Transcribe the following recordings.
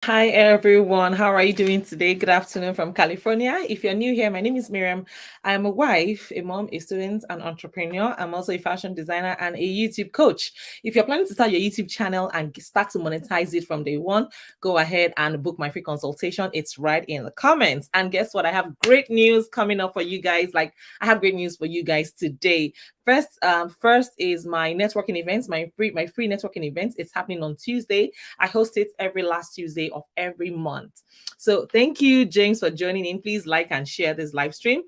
Hi everyone, how are you doing today? Good afternoon from California. If you're new here, my name is Mariam. I'm a wife, a mom, a student, an entrepreneur. I'm also a fashion designer and a YouTube coach. If you're planning to start your YouTube channel and start to monetize it from day one, go ahead and book my free consultation. It's right in the comments. And guess what? I have great news coming up for you guys. I have great news for you guys today. First is my networking events, my free networking events. It's happening on Tuesday. I host it every last Tuesday of every month. So thank you, James, for joining in. Please like and share this live stream.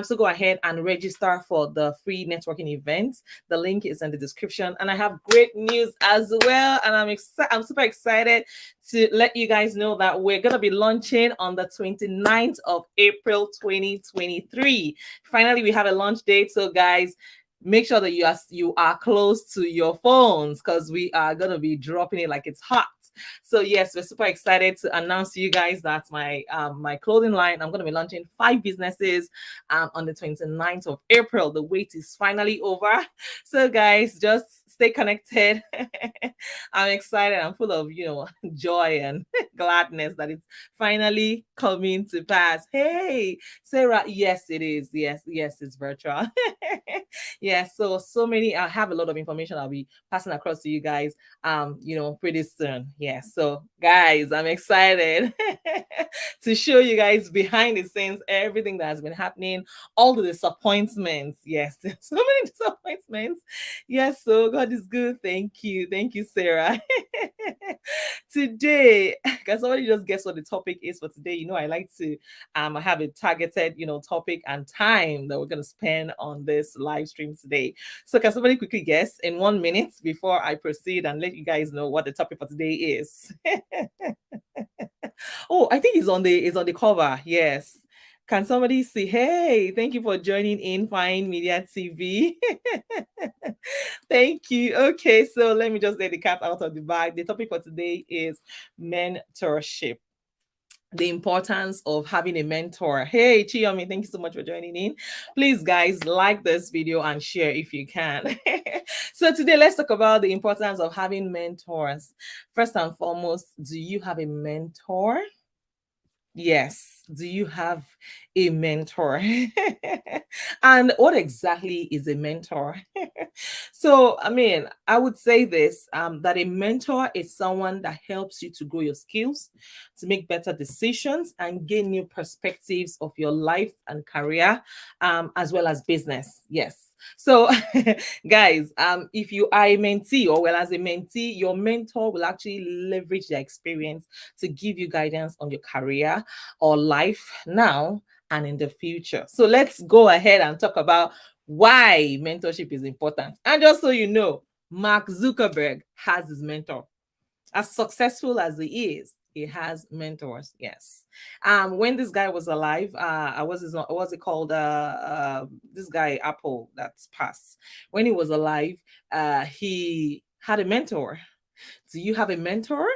So go ahead and register for the free networking events. The link is in the description. And I have great news as well. And I'm super excited to let you guys know that we're gonna be launching on the 29th of April 2023. Finally, we have a launch date. So guys, make sure that you are close to your phones because we are gonna be dropping it like it's hot. So yes, we're super excited to announce to you guys that my clothing line, I'm gonna be launching 5 businesses on the 29th of April. The wait is finally over. So guys, just stay connected. I'm excited. I'm full of joy and gladness that it's finally coming to pass. Hey, Sarah, yes, it is. Yes, it's virtual. Yes, so many. I have a lot of information I'll be passing across to you guys pretty soon. Yes, so guys, I'm excited to show you guys behind the scenes everything that has been happening, all the disappointments. Yes, so many disappointments. Yes, so God is good. Thank you, Sarah. Today, can somebody just guess what the topic is for today? I like to I have a targeted topic and time that we're going to spend on this live stream today. So can somebody quickly guess in 1 minute before I proceed and let you guys know what the topic for today is? Oh, I think it's on the cover. Yes. Can somebody see? Hey, thank you for joining in Fine Media TV. Thank you. Okay, so let me just let the cat out of the bag. The topic for today is mentorship, the importance of having a mentor. Hey, Chiyomi, thank you so much for joining in. Please, guys, like this video and share if you can. So today, let's talk about the importance of having mentors. First and foremost, do you have a mentor? Yes. Do you have a mentor? And what exactly is a mentor? So, I would say this that a mentor is someone that helps you to grow your skills, to make better decisions, and gain new perspectives of your life and career, as well as business. Yes. So, guys, if you are a mentee or well as a mentee, your mentor will actually leverage their experience to give you guidance on your career or life now and in the future. So let's go ahead and talk about why mentorship is important. And just so you know, Mark Zuckerberg has his mentor. As successful as he is, he has mentors. Yes. When this guy was alive, what's it called? This guy Apple that's passed. When he was alive, he had a mentor. Do you have a mentor?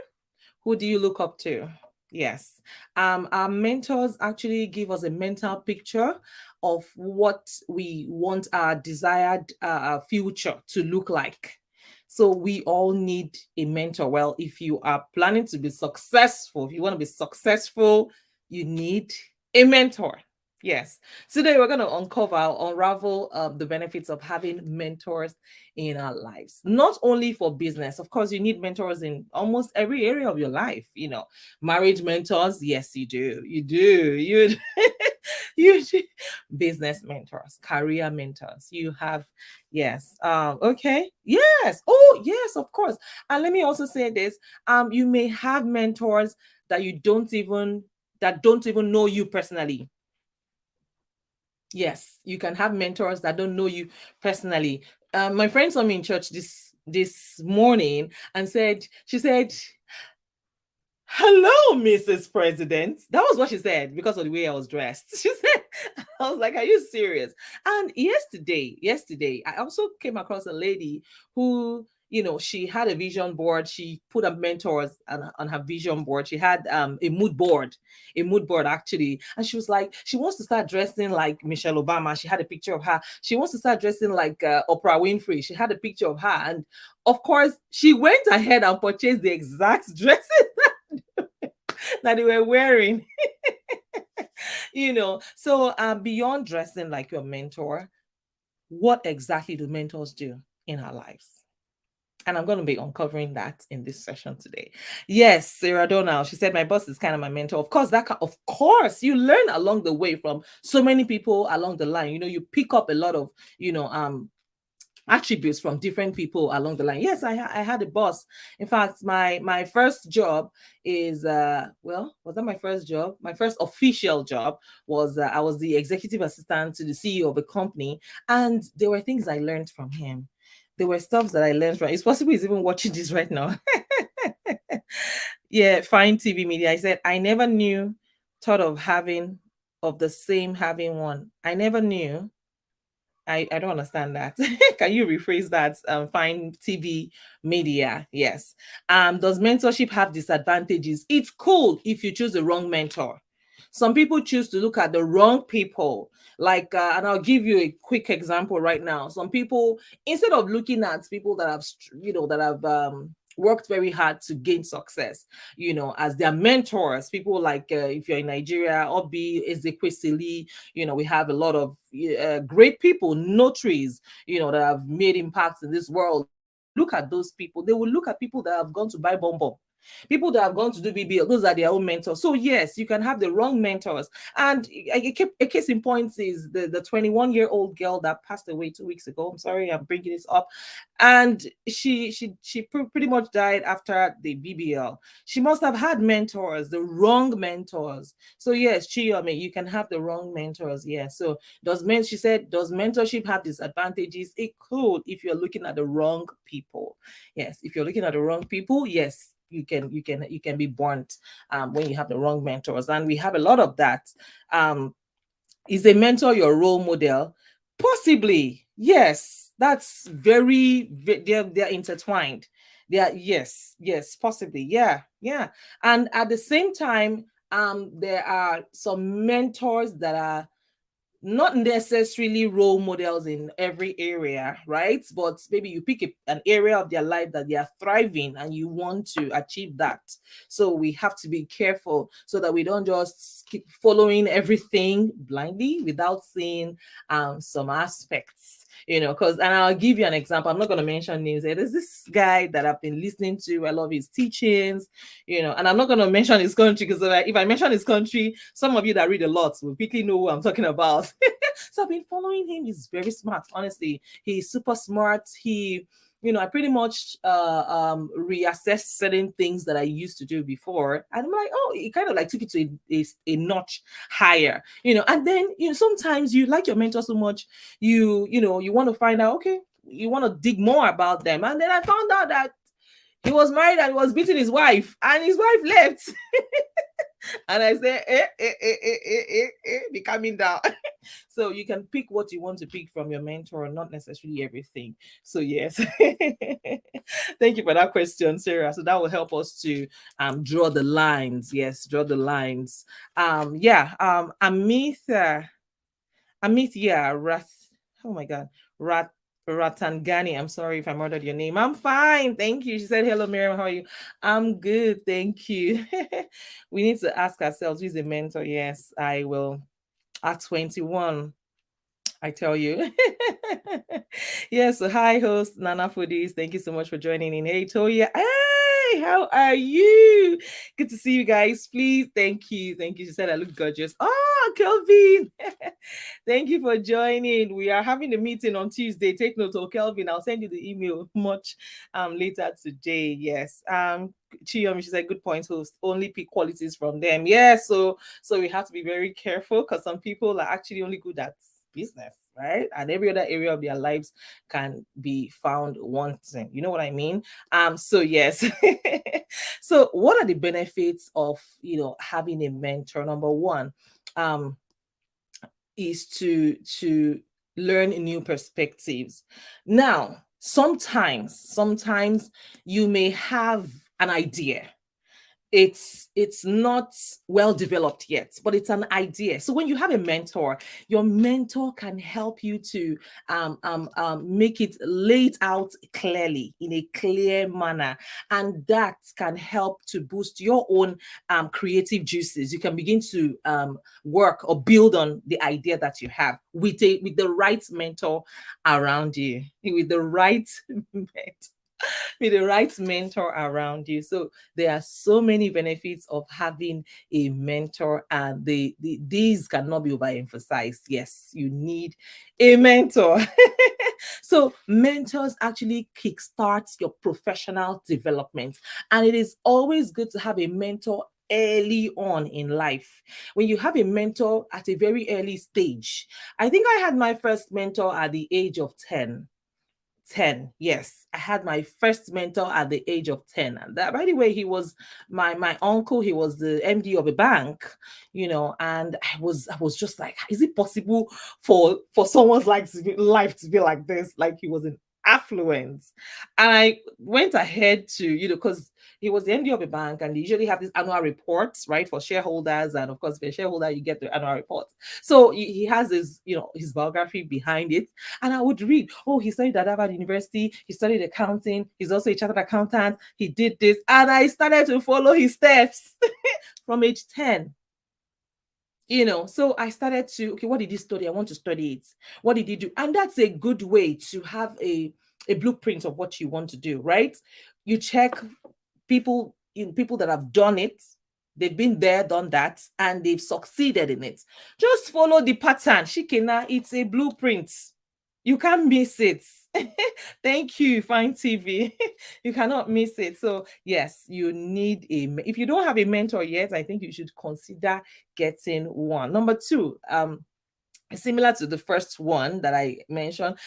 Who do you look up to? Yes. Our mentors actually give us a mental picture of what we want our desired future to look like. So we all need a mentor. Well, if you are planning to be successful, if you want to be successful, you need a mentor. Yes. Today we're going to unravel the benefits of having mentors in our lives. Not only for business, of course, you need mentors in almost every area of your life. Marriage mentors, yes, you do. You do. You do. Business mentors, career mentors. You have, yes. Okay. Yes. Oh, yes, of course. And let me also say this. You may have mentors that don't even know you personally. Yes, you can have mentors that don't know you personally. My friend saw me in church this morning and she said, "Hello, Mrs. President." That was what she said because of the way I was dressed. She said, I was like, "Are you serious?" And yesterday, I also came across a lady who, she had a vision board. She put her mentors on her vision board. She had a mood board actually. And she was like, she wants to start dressing like Michelle Obama. She had a picture of her. She wants to start dressing like Oprah Winfrey. She had a picture of her. And of course, she went ahead and purchased the exact dresses that they were wearing. So beyond dressing like your mentor, what exactly do mentors do in our lives? And I'm going to be uncovering that in this session today. Yes, Serah Donald, she said, my boss is kind of my mentor. Of course, of course, you learn along the way from so many people along the line. You pick up a lot of, attributes from different people along the line. Yes, I had a boss. In fact, my first job is was that my first job? My first official job was I was the executive assistant to the CEO of a company, and there were things I learned from him. There were stuff that I learned from. It's possible he's even watching this right now. Yeah, fine TV media. I said I never knew, thought of having having one. I never knew. I don't understand that. Can you rephrase that? Fine TV media. Yes. Does mentorship have disadvantages? It's cool if you choose the wrong mentor. Some people choose to look at the wrong people. Like, and I'll give you a quick example right now. Some people, instead of looking at people that have, worked very hard to gain success, as their mentors, people like, if you're in Nigeria, Obi, Ezekwesili, we have a lot of great people, notaries, that have made impacts in this world. Look at those people. They will look at people that have gone to buy bonbon, people that have gone to do BBL. Those are their own mentors. So yes, you can have the wrong mentors. And a case in point is the 21-year-old girl that passed away 2 weeks ago. I'm sorry, I'm bringing this up. And she pretty much died after the BBL. She must have had mentors, the wrong mentors. So yes, Chiyomi, you can have the wrong mentors. Yes. So she said, does mentorship have disadvantages? It could if you're looking at the wrong people. Yes, if you're looking at the wrong people, yes, you can be burnt when you have the wrong mentors, and we have a lot of that. Is a mentor your role model? Possibly, yes. That's they're intertwined. Yes, possibly, yeah. And at the same time, there are some mentors that are not necessarily role models in every area, right? But maybe you pick an area of their life that they are thriving and you want to achieve that. So we have to be careful so that we don't just keep following everything blindly without seeing some aspects. And I'll give you an example. I'm not going to mention names. There's this guy that I've been listening to. I love his teachings, and I'm not going to mention his country because if I mention his country, some of you that read a lot will quickly know who I'm talking about. So I've been following him. He's very smart, honestly. He's super smart. I pretty much reassessed certain things that I used to do before. And I'm like, oh, it kind of like took it to a notch higher, and then, sometimes you like your mentor so much, you want to find out, okay, you want to dig more about them. And then I found out that he was married and he was beating his wife and his wife left. And I said, be coming down. So you can pick what you want to pick from your mentor, not necessarily everything. So yes. Thank you for that question, Serah. So that will help us to draw the lines. Yes, draw the lines. Oh my God. Ratangani, I'm sorry if I murdered your name. I'm fine, thank you. She said, hello, Mariam, how are you? I'm good, thank you. We need to ask ourselves, who's a mentor? Yes, I will. At 21, I tell you. Yes, so hi, host Nana Foodies. Thank you so much for joining in. Hey, Toya. Hey, how are you? Good to see you guys. Please, thank you. Thank you. She said I look gorgeous. Oh, Kelvin. Thank you for joining. We are having a meeting on Tuesday. Take note, Kelvin. I'll send you the email much later today. Yes. Chiyomi, she said, good point, host. Only pick qualities from them. Yeah, so we have to be very careful because some people are actually only good at business, right? And every other area of their lives can be found wanting. You know what I mean? So yes. So what are the benefits of having a mentor? Number one, is to learn new perspectives. Now, sometimes you may have an idea it's not well developed yet, but it's an idea. So when you have a mentor, your mentor can help you to make it laid out clearly in a clear manner, and that can help to boost your own creative juices. You can begin to work or build on the idea that you have with the right mentor around you, with the right with the right mentor around you. So there are so many benefits of having a mentor, and these cannot be overemphasized. Yes, you need a mentor. So mentors actually kickstart your professional development, and it is always good to have a mentor early on in life. When you have a mentor at a very early stage, I think I had my first mentor at the age of 10. Yes, I had my first mentor at the age of 10. And that, by the way, he was my uncle. He was the MD of a bank, and I was just like, is it possible for someone's life to be like this? Like, he was in affluence. And I went ahead to, because he was the MD of a bank, and they usually have these annual reports, right, for shareholders. And of course, if you're a shareholder, you get the annual reports. So he has his, his biography behind it. And I would read, oh, he studied at Harvard University, he studied accounting, he's also a chartered accountant, he did this. And I started to follow his steps from age 10. So I started to, okay, what did he study? I want to study it. What did he do? And that's a good way to have a blueprint of what you want to do, right? You check people that have done it. They've been there, done that, and they've succeeded in it. Just follow the pattern. Shikena, it's a blueprint. You can't miss it. Thank you, Fine TV. You cannot miss it. So yes, you need if you don't have a mentor yet, I think you should consider getting one. Number two, similar to the first one that I mentioned,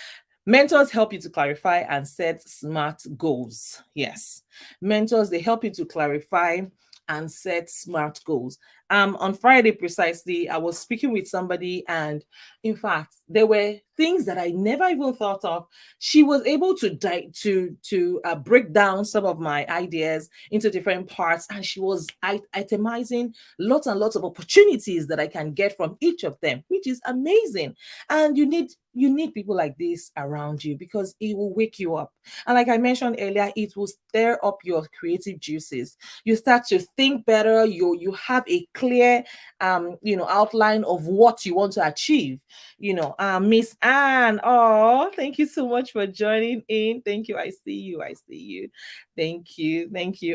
mentors help you to clarify and set smart goals. Yes, mentors, they help you to clarify and set smart goals. On Friday precisely, I was speaking with somebody, and in fact, there were things that I never even thought of. She was able to break down some of my ideas into different parts, and she was itemizing lots and lots of opportunities that I can get from each of them, which is amazing. And you need people like this around you, because it will wake you up. And like I mentioned earlier, it will stir up your creative juices. You start to think better. You have a clear outline of what you want to achieve. Miss Anne, oh, thank you so much for joining in. Thank you. I see you. Thank you.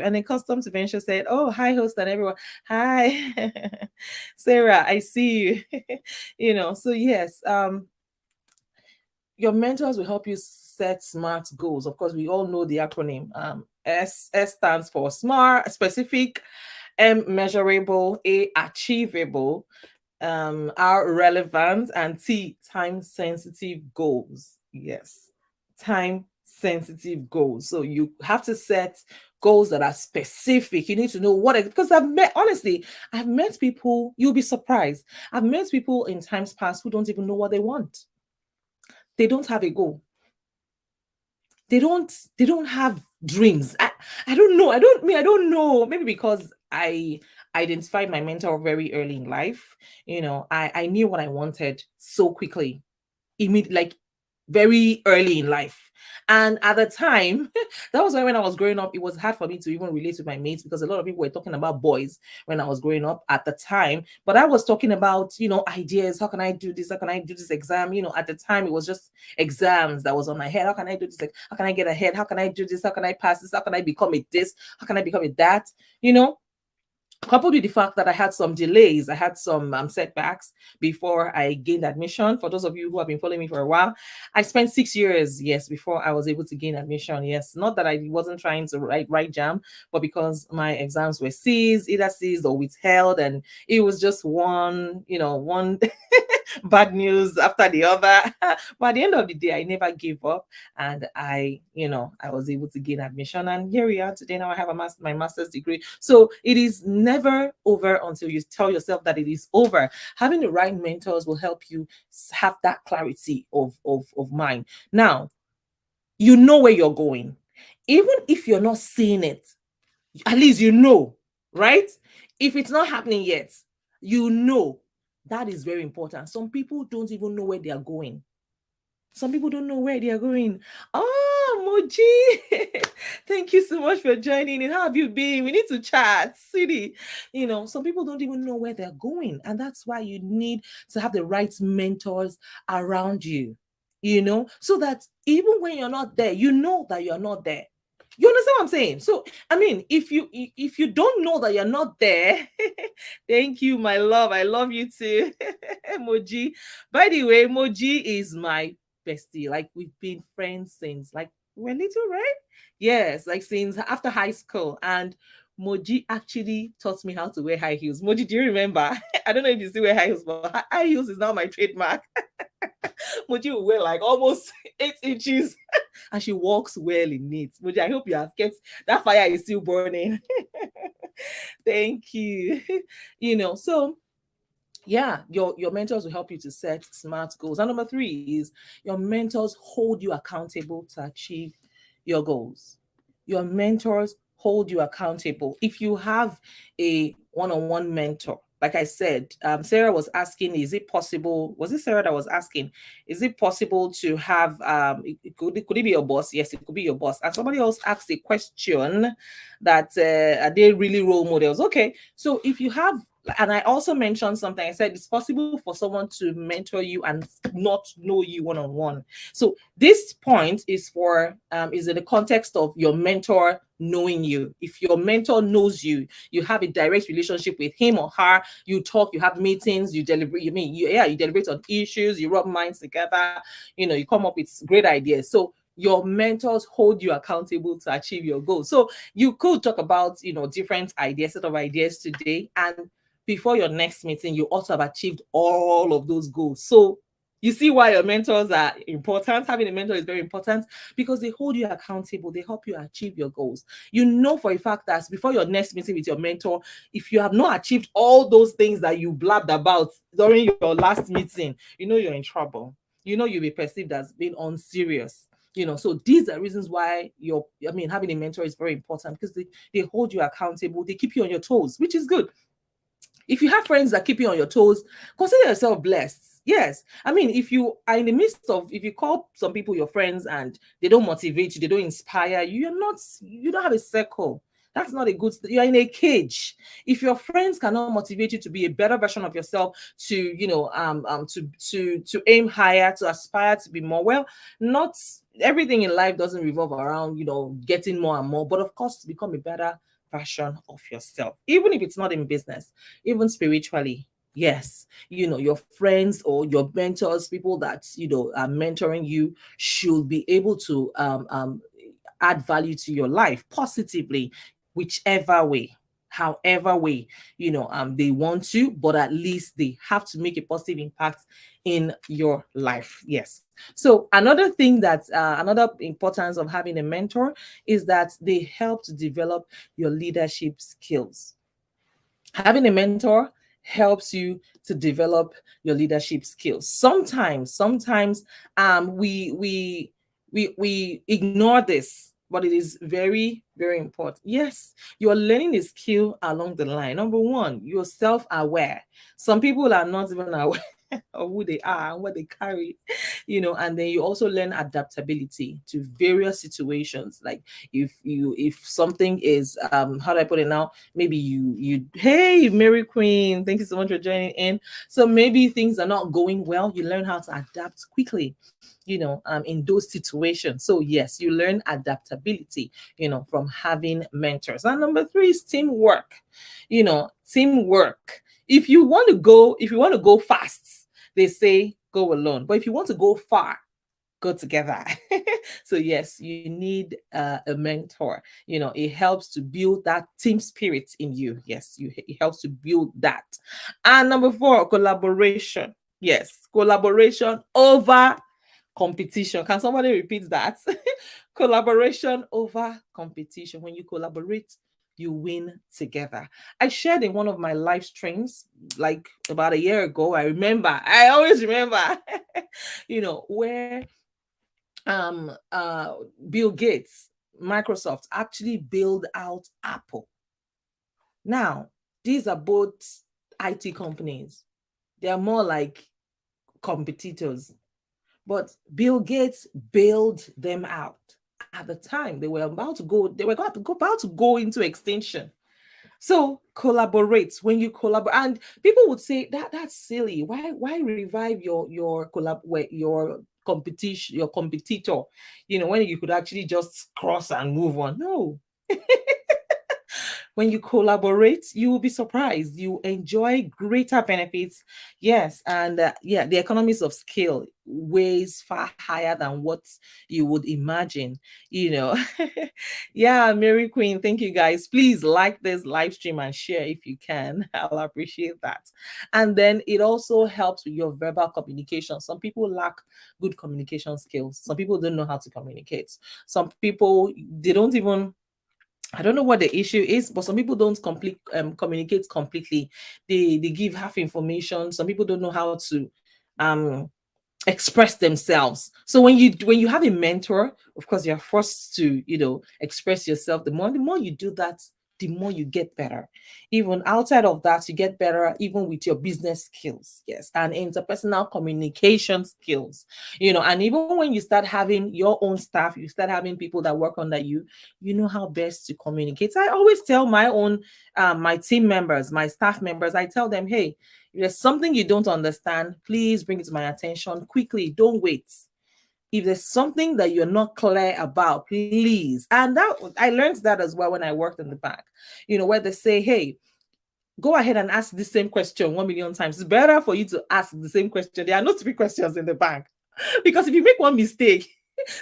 And then Customs Venture said, oh, hi, host and everyone. Hi. Sarah, I see you. So yes, your mentors will help you set smart goals. Of course, we all know the acronym. S stands for SMART, specific, M, measurable, A, achievable, R, relevant, and T, time sensitive goals. Yes, time sensitive goals. So you have to set goals that are specific. You need to know because I've met people, you'll be surprised. I've met people in times past who don't even know what they want. They don't have a goal. They don't have dreams. I don't know. I don't know. Maybe because I identified my mentor very early in life. I knew what I wanted so quickly, immediately, like very early in life. And at the time, that was why when I was growing up, it was hard for me to even relate with my mates, because a lot of people were talking about boys when I was growing up at the time. But I was talking about, ideas. How can I do this? How can I do this exam? At the time, it was just exams that was on my head. How can I do this? Like, how can I get ahead? How can I do this? How can I pass this? How can I become a this? How can I become a that? Coupled with the fact that I had some delays, I had some setbacks before I gained admission. For those of you who have been following me for a while, I spent 6 years, yes, before I was able to gain admission. Yes, not that I wasn't trying to write jam, but because my exams were either seized or withheld, and it was just one bad news after the other. But at the end of the day, I never gave up, and I was able to gain admission, and here we are today. Now I have my master's degree. So it is never over until you tell yourself that it is over. Having the right mentors will help you have that clarity of mind. Now, you know where you're going. Even if you're not seeing it, at least you know, right? If it's not happening yet, you know that is very important. Some people don't even know where they are going. Some people don't know where they are going. Oh, Moji, thank you so much for joining in. How have you been? We need to chat, city. Some people don't even know where they're going, and that's why you need to have the right mentors around you. So that even when you're not there, you know that you're not there. You understand what I'm saying? So, I mean, if you don't know that you're not there, thank you, my love. I love you too, Moji. By the way, Moji is my bestie. Like, we've been friends since like we're little, right? Yes, like since after high school. And Moji actually taught me how to wear high heels. Moji, do you remember? I don't know if you still wear high heels, but high heels is now my trademark. Moji will wear like almost 8 inches and she walks well in it. Moji, I hope you have kept that fire is still burning. Thank you. So yeah, your mentors will help you to set smart goals. And number three is your mentors hold you accountable to achieve your goals. Your mentors hold you accountable. If you have a one-on-one mentor, like I said, Sarah was asking, is it possible? Was it Sarah that was asking? Is it possible to have could it be your boss? Yes, it could be your boss. And somebody else asked a question that are they really role models? Okay, so if you have, and I also mentioned something. I said it's possible for someone to mentor you and not know you one on one. So this point is in the context of your mentor knowing you. If your mentor knows you, you have a direct relationship with him or her. You talk, you have meetings, you deliberate. You deliberate on issues, you rub minds together. You come up with great ideas. So your mentors hold you accountable to achieve your goals. So you could talk about different ideas, set of ideas today, and before your next meeting, you ought to have achieved all of those goals. So you see why your mentors are important. Having a mentor is very important because they hold you accountable. They help you achieve your goals. You know for a fact that before your next meeting with your mentor, if you have not achieved all those things that you blabbed about during your last meeting, you're in trouble. You'll be perceived as being unserious. So these are reasons why having a mentor is very important because they hold you accountable. They keep you on your toes, which is good. If you have friends that keep you on your toes, consider yourself blessed. Yes. If you are in the midst of, if you call some people your friends and they don't motivate you, they don't inspire you, you don't have a circle. That's not a good, you're in a cage. If your friends cannot motivate you to be a better version of yourself, to aim higher, to aspire to be more, well, not everything in life doesn't revolve around, getting more and more, but of course, to become a better version of yourself, even if it's not in business, even spiritually. Yes, your friends or your mentors, people that are mentoring you, should be able to add value to your life positively, whichever way, however way they want to, but at least they have to make a positive impact in your life. Yes. So another importance of having a mentor is that they help to develop your leadership skills. Having a mentor helps you to develop your leadership skills. Sometimes we ignore this, but it is very, very important. Yes, you're learning a skill along the line. Number one, you're self-aware. Some people are not even aware of who they are and what they carry, and then you also learn adaptability to various situations. Like if something is how do I put it now? Maybe hey, Maryqueen, thank you so much for joining in. So maybe things are not going well, you learn how to adapt quickly, in those situations. So yes, you learn adaptability, from having mentors. And number three is teamwork. Teamwork. If you want to go fast, they say go alone. But if you want to go far, go together. So yes, you need a mentor. It helps to build that team spirit in you. Yes, it helps to build that. And number four, collaboration. Yes, collaboration over competition. Can somebody repeat that? Collaboration over competition. When you collaborate, you win together. I shared in one of my live streams like about a year ago. I always remember, where Bill Gates, Microsoft actually build out Apple. Now, these are both IT companies. They are more like competitors. But Bill Gates bailed them out. At the time, they were about to go into extinction. So collaborate. When you collaborate, and people would say that that's silly. Why revive your competition, your competitor, when you could actually just cross and move on? No. When you collaborate, you will be surprised. You enjoy greater benefits. Yes, and yeah, the economies of scale weighs far higher than what you would imagine. You know, yeah, Mary Queen. Thank you guys. Please like this live stream and share if you can. I'll appreciate that. And then it also helps with your verbal communication. Some people lack good communication skills. Some people don't know how to communicate. Some people, they don't even, I don't know what the issue is, but some people don't communicate completely. They give half information. Some people don't know how to um express themselves. So when you have a mentor, of course you're forced to, express yourself. The more you do that, the more you get better. Even outside of that, you get better even with your business skills. Yes, and interpersonal communication skills. And even when you start having your own staff, you start having people that work under you, you know how best to communicate. I always tell my team members, my staff members, I tell them, hey, if there's something you don't understand, please bring it to my attention quickly. Don't wait. If there's something that you're not clear about, please. And that I learned that as well when I worked in the bank, where they say, hey, go ahead and ask the same question 1 million times. It's better for you to ask the same question. There are no three questions in the bank. Because if you make one mistake,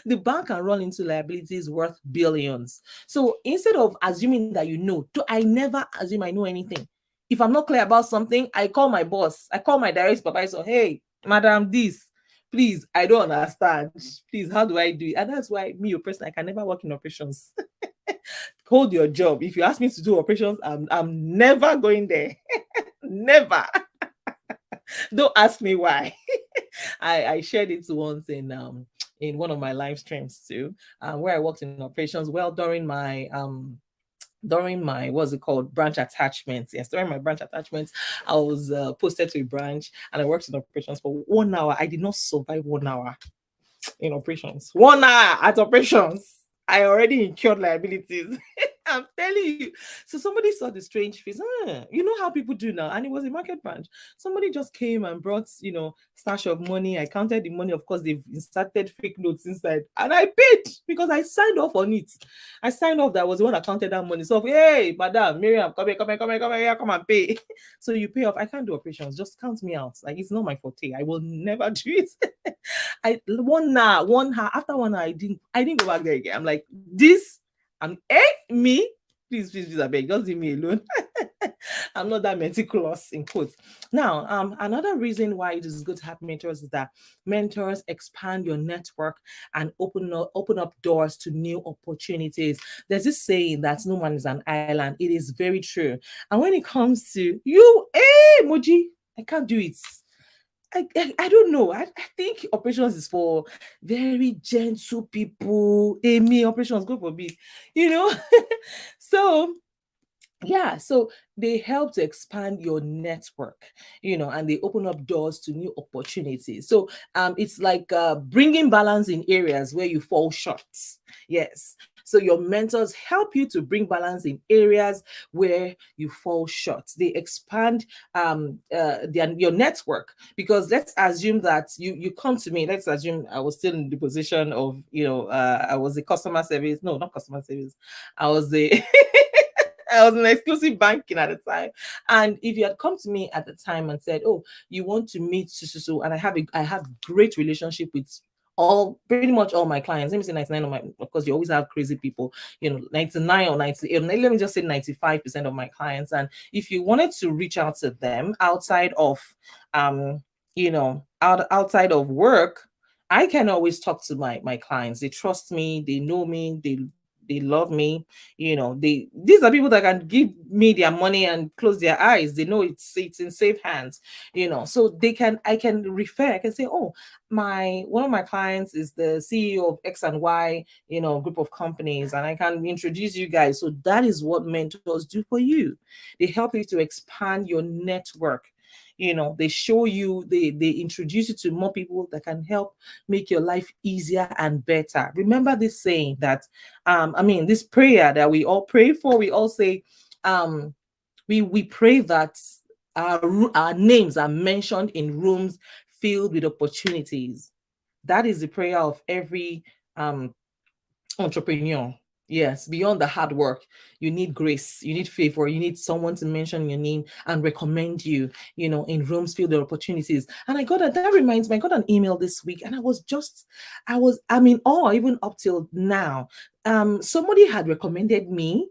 the bank can run into liabilities worth billions. So instead of assuming that I never assume I know anything. If I'm not clear about something, I call my boss, I call my direct supervisor, hey, madam, this, please, I don't understand. Please, how do I do it? And that's why me, your person, I can never work in operations. Hold your job. If you ask me to do operations, I'm never going there. Never. Don't ask me why. I shared it once in one of my live streams too, where I worked in operations. Well, during my what's it called, branch attachments. Yes, during my branch attachments, I was posted to a branch and I worked in operations for 1 hour. I did not survive 1 hour in operations. 1 hour at operations. I already incurred liabilities. I'm telling you. So somebody saw the strange face. You know how people do now, and it was a market branch. Somebody just came and brought, stash of money. I counted the money. Of course, they've inserted fake notes inside, and I paid because I signed off on it. I signed off that I was the one that counted that money. So, hey, madam, Mariam, come here, come here, come here, come here, come and pay. So you pay off. I can't do operations. Just count me out. Like, it's not my forte. I will never do it. I 1 hour after 1 hour, I didn't go back there again. I'm like, this, me, please, I beg, just leave me alone. I'm not that meticulous in quotes. Now, another reason why it is good to have mentors is that mentors expand your network and open up doors to new opportunities. There's this saying that no man is an island. It is very true. And when it comes to you, hey, Moji, I can't do it. I don't know. I think operations is for very gentle people. Amy, operations, go for me. You know? So yeah, so they help to expand your network, and they open up doors to new opportunities. So it's like bringing balance in areas where you fall short. Yes, so your mentors help you to bring balance in areas where you fall short. They expand your network, because let's assume that you come to me. Let's assume I was still in the position of, I was a customer service, no, not customer service, I was a I was in exclusive banking at the time. And if you had come to me at the time and said, "Oh, you want to meet so," and I have great relationship with pretty much all my clients. Let me say 99 of my, of course, you always have crazy people, 99 or 98. Let me just say 95% of my clients. And if you wanted to reach out to them outside of work, I can always talk to my clients. They trust me, they know me, they they love me. These are people that can give me their money and close their eyes. They know it's in safe hands. So I can refer, I can say, oh, my one of my clients is the CEO of X and Y, group of companies, and I can introduce you guys. So that is what mentors do for you. They help you to expand your network. They show you, they introduce you to more people that can help make your life easier and better. Remember this saying that this prayer that we all pray for, we all say, we pray that our names are mentioned in rooms filled with opportunities. That is the prayer of every entrepreneur. Yes, beyond the hard work, you need grace, you need favor, you need someone to mention your name and recommend you, in rooms filled with opportunities. And that reminds me, I got an email this week, and I'm in awe even up till now. Somebody had recommended me,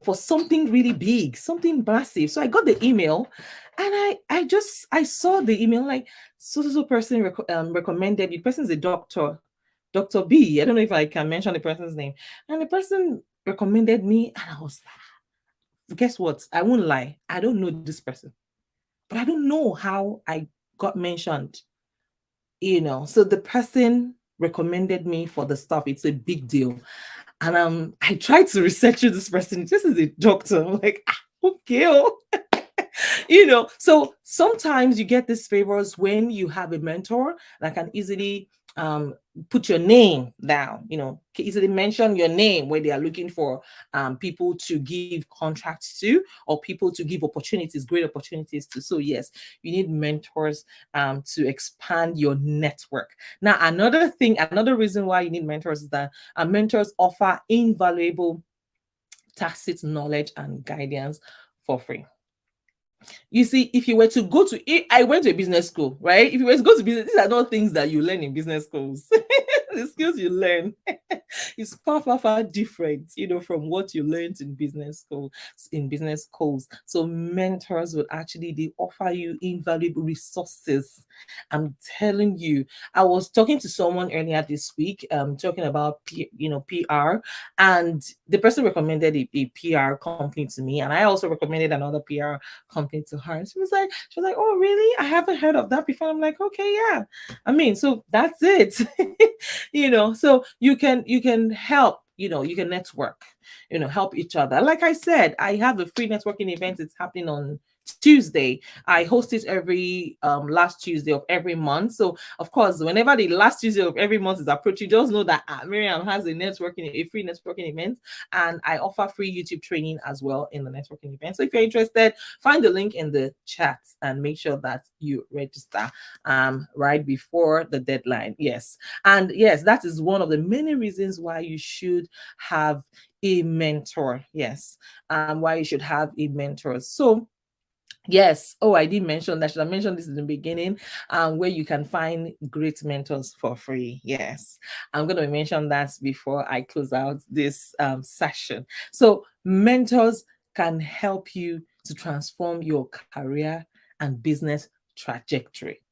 for something really big, something massive. So I got the email, and I saw the email, like, so person recommended you. The person is a doctor, Dr. B. I don't know if I can mention the person's name. And the person recommended me, and I was like, guess what? I won't lie. I don't know this person, but I don't know how I got mentioned. So the person recommended me for the stuff. It's a big deal. And I tried to research this person. This is a doctor. I'm like, okay. So sometimes you get these favors when you have a mentor that can easily put your name down, can easily mention your name when they are looking for people to give contracts to, or people to give opportunities, great opportunities to. So yes, you need mentors to expand your network. Now, another reason why you need mentors is that mentors offer invaluable tacit knowledge and guidance for free. You see, if you were to go to, I went to a business school, right? If you were to go to business, these are not things that you learn in business schools. The skills you learn is far different, from what you learned in business schools. So mentors will actually, they offer you invaluable resources. I'm telling you, I was talking to someone earlier this week, talking about PR, and the person recommended a PR company to me, and I also recommended another PR company to her. And she was like, oh really? I haven't heard of that before. I'm like, okay, yeah. So that's it. So you can help, you can network, help each other. Like I said, I have a free networking event. It's happening on Tuesday. I host it every last Tuesday of every month. So of course, whenever the last Tuesday of every month is approaching, just know that Mariam has a free networking event, and I offer free YouTube training as well in the networking event. So if you're interested, find the link in the chat and make sure that you register right before the deadline. Yes. And yes, that is one of the many reasons why you should have a mentor. Yes. Why you should have a mentor. So yes. Oh, I did mention that. Should I mention this in the beginning? Where you can find great mentors for free. Yes. I'm going to mention that before I close out this session. So mentors can help you to transform your career and business trajectory.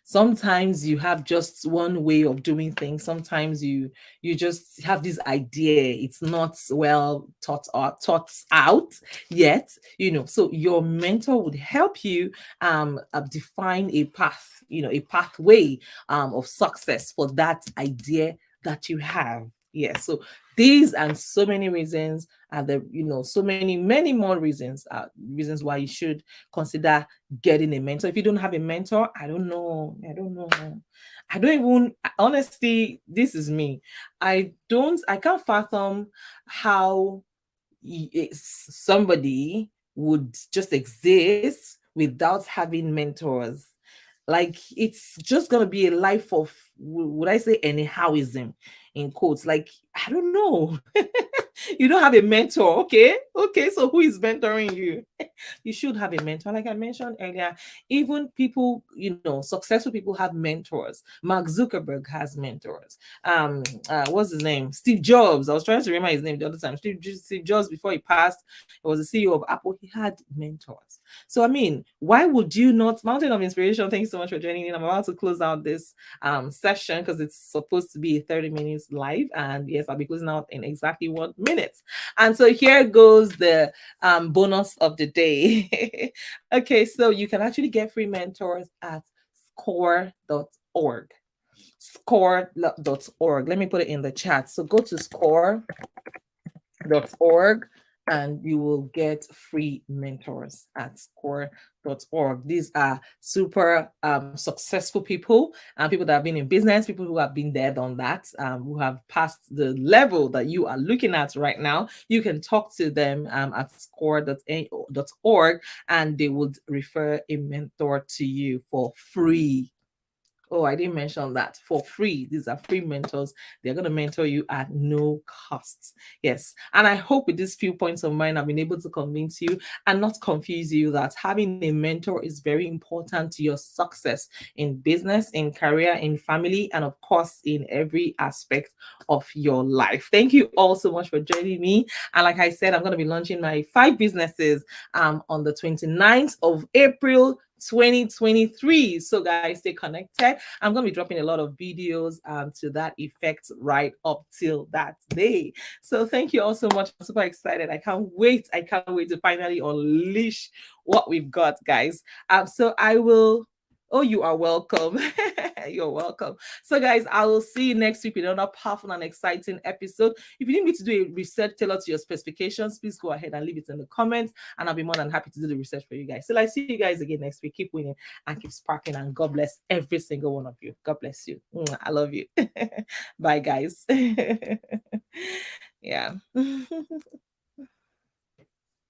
Sometimes you have just one way of doing things. Sometimes you just have this idea, it's not well thought out yet, so your mentor would help you define a path, a pathway of success for that idea that you have. Yes. So these and so many reasons are so many more reasons why you should consider getting a mentor. If you don't have a mentor, I don't know. I don't even, honestly, this is me. I can't fathom how somebody would just exist without having mentors. Like, it's just gonna be a life of, would I say, anyhowism in quotes. Like, I don't know. You don't have a mentor. Okay, so who is mentoring you? You should have a mentor. Like I mentioned earlier, even people, successful people have mentors. Mark Zuckerberg has mentors. What's his name? Steve Jobs. I was trying to remember his name the other time. Steve Jobs, before he passed, he was the CEO of Apple. He had mentors. So I mean, why would you not? Mountain of Inspiration, thanks so much for joining in. I'm about to close out this session because it's supposed to be 30 minutes live, and yes, I'll be closing out in exactly 1 minute. And so here goes the bonus of the day. Okay, so you can actually get free mentors at score.org. Score.org. Let me put it in the chat. So go to score.org and you will get free mentors at score.org. These are super successful people and people that have been in business, people who have been there, done that, who have passed the level that you are looking at right now. You can talk to them at score.org and they would refer a mentor to you for free. Oh, I didn't mention that, for free. These are free mentors. They're going to mentor you at no cost. Yes. And I hope with these few points of mine, I've been able to convince you and not confuse you that having a mentor is very important to your success in business, in career, in family, and of course, in every aspect of your life. Thank you all so much for joining me. And like I said, I'm going to be launching my 5 businesses on the 29th of April 2023. So guys, stay connected. I'm going to be dropping a lot of videos to that effect right up till that day. So thank you all so much. I'm super excited. I can't wait to finally unleash what we've got, guys. So I will. Oh, you are welcome. You're welcome. So, guys, I will see you next week with another powerful and exciting episode. If you need me to do a research tailored to your specifications, please go ahead and leave it in the comments, and I'll be more than happy to do the research for you guys. So, see you guys again next week. Keep winning and keep sparking, and God bless every single one of you. God bless you. I love you. Bye, guys. Yeah.